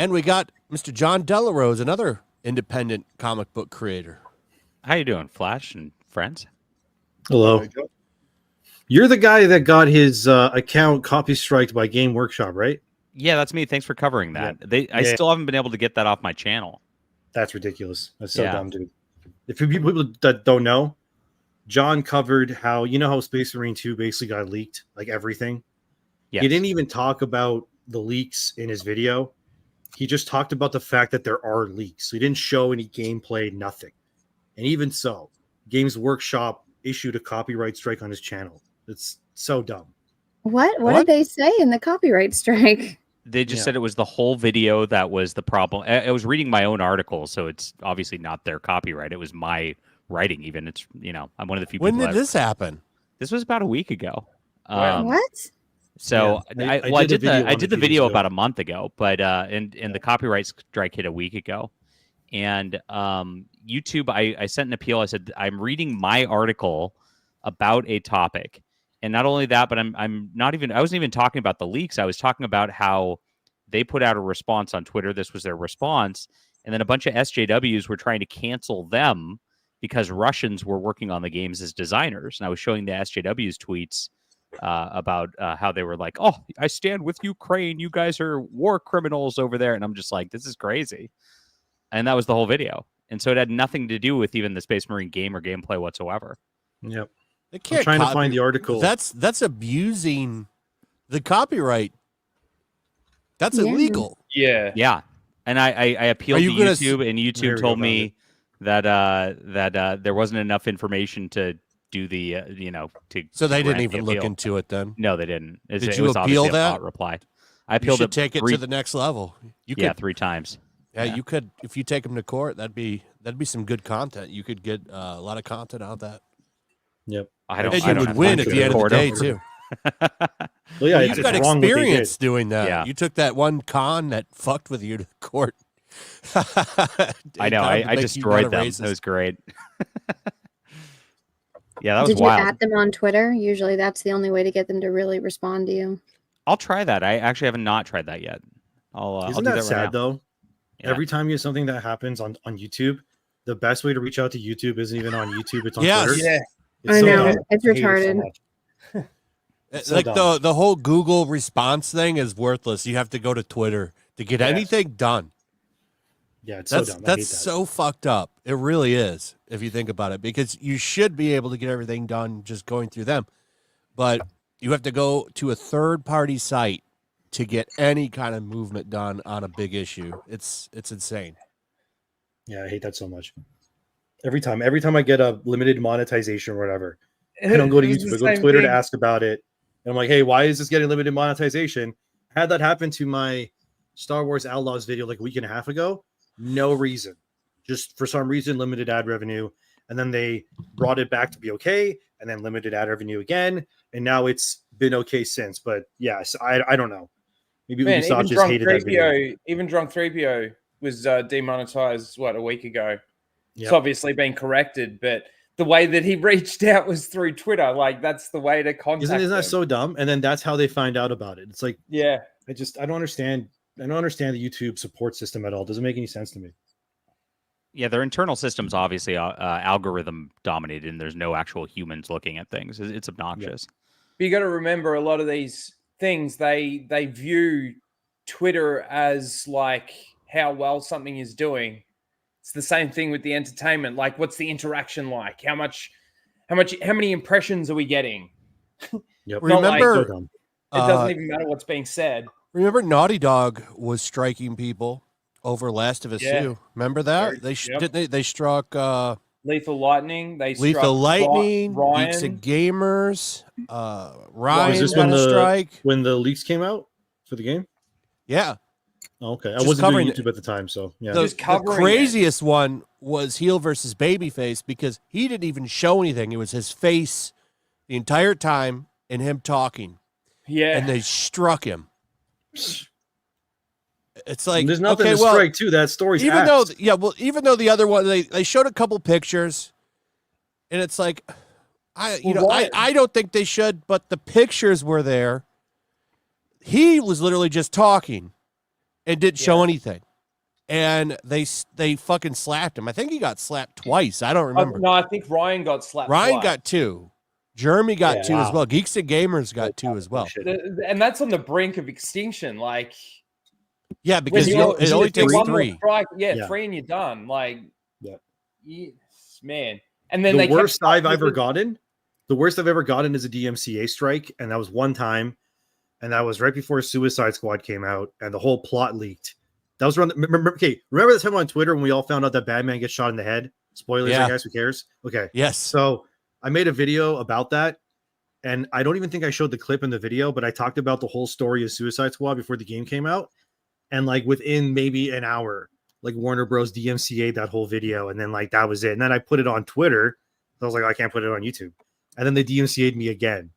And we got Mr. John Delarose, another independent comic book creator. How you doing, Flash and friends? Hello. You're the guy that got his account copy striked by Game Workshop, right? Yeah, that's me. Thanks for covering that. Yeah. I still haven't been able to get that off my channel. That's ridiculous. That's so dumb, dude. If people that don't know, John covered how Space Marine 2 basically got leaked, like everything. Yes. He didn't even talk about the leaks in his video. He just talked about the fact that there are leaks. So he didn't show any gameplay, nothing. And even so, Games Workshop issued a copyright strike on his channel. It's so dumb. What did they say in the copyright strike? They just said it was the whole video that was the problem. I was reading my own article, so it's obviously not their copyright. It was my writing even. It's, I'm one of the few people. When did this happen? This was about a week ago. What? So I did the video about a month ago, but and the copyright strike hit a week ago. And YouTube, I sent an appeal. I said, I'm reading my article about a topic. And not only that, but I wasn't even talking about the leaks. I was talking about how they put out a response on Twitter. This was their response. And then a bunch of SJWs were trying to cancel them because Russians were working on the games as designers. And I was showing the SJWs tweets about how they were like, oh, I stand with Ukraine. You guys are war criminals over there. And I'm just like, this is crazy. And that was the whole video. And so it had nothing to do with even the Space Marine game or gameplay whatsoever. Yep. I'm trying to find the article. That's abusing the copyright. That's illegal. Yeah. Yeah. And I appealed to YouTube, and YouTube told me that there wasn't enough information to do the So they didn't even look into it then. No, they didn't. Did you appeal that? Reply. I appealed. You should take it to the next level. You could 3 times. Yeah, you could, if you take them to court, that'd be some good content. You could get a lot of content out of that. Yep. You would win at the end of the day too. Well, yeah, you've got experience doing that. Yeah. You took that one con that fucked with you to court. I know. I destroyed them. It was great. Yeah, that was wild. Did you at them on Twitter? Usually, that's the only way to get them to really respond to you. I'll try that. I actually have not tried that yet. Isn't that sad though? Yeah. Every time you have something that happens on YouTube, the best way to reach out to YouTube isn't even on YouTube. It's on Twitter. Yeah. I know. It's retarded. Like the whole Google response thing is worthless. You have to go to Twitter to get anything done. Yeah, it's so dumb. That's so fucked up. It really is, if you think about it, because you should be able to get everything done just going through them. But you have to go to a third-party site to get any kind of movement done on a big issue. It's insane. Yeah, I hate that so much. Every time I get a limited monetization or whatever, I don't go to YouTube. I go to Twitter to ask about it. And I'm like, hey, why is this getting limited monetization? I had that happen to my Star Wars Outlaws video like a week and a half ago. No reason. Just for some reason, limited ad revenue. And then they brought it back to be okay. And then limited ad revenue again. And now it's been okay since. But yes, I don't know. Maybe Ubisoft just hated that video. Even Drunk 3PO was demonetized, a week ago. Yep. It's obviously been corrected, but the way that he reached out was through Twitter. Like, that's the way to contact Isn't that so dumb? And then that's how they find out about it. It's like, yeah, I don't understand. I don't understand the YouTube support system at all. It doesn't make any sense to me. Yeah, their internal system's obviously algorithm dominated, and there's no actual humans looking at things. It's obnoxious. Yeah. But you got to remember, a lot of these things, they view Twitter as like how well something is doing. It's the same thing with the entertainment. Like, what's the interaction like? How many impressions are we getting? Yep. Remember, it doesn't even matter what's being said. Remember, Naughty Dog was striking people over Last of Us 2. Remember that? They struck Lethal Lightning. Lethal Lightning, Ryan. Geeks and Gamers. Ryan was this when the strike when the leaks came out for the game? Yeah. Okay, I wasn't doing YouTube at the time, so yeah. The craziest one was Heel versus Babyface because he didn't even show anything. It was his face the entire time and him talking. Yeah, and they struck him. It's like there's nothing to strike too. That story's even though the other one they showed a couple pictures, and it's like I don't think they should, but the pictures were there. He was literally just talking. and didn't show anything. And they fucking slapped him. I think he got slapped twice. I don't remember. No, I think Ryan got slapped. Ryan twice. got 2. Jeremy got 2 as well. Geeks and Gamers got 2 as well. And that's on the brink of extinction. Like, yeah, because it only takes 3. Strike, 3 and you're done. Like, man. And then the worst I've ever gotten is a DMCA strike, and that was one time, and that was right before Suicide Squad came out, and the whole plot leaked. That was around. Remember the time on Twitter when we all found out that Batman gets shot in the head? Spoilers, I guess. Who cares? Okay. Yes. So I made a video about that, and I don't even think I showed the clip in the video, but I talked about the whole story of Suicide Squad before the game came out, and like within maybe an hour, like Warner Bros. DMCA'd that whole video, and then like that was it. And then I put it on Twitter. So I was like, I can't put it on YouTube. And then they DMCA'd me again.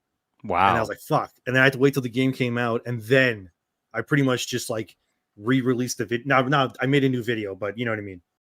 Wow. And I was like, fuck. And then I had to wait till the game came out, and then I pretty much just like re-released the video. Now I made a new video, but you know what I mean.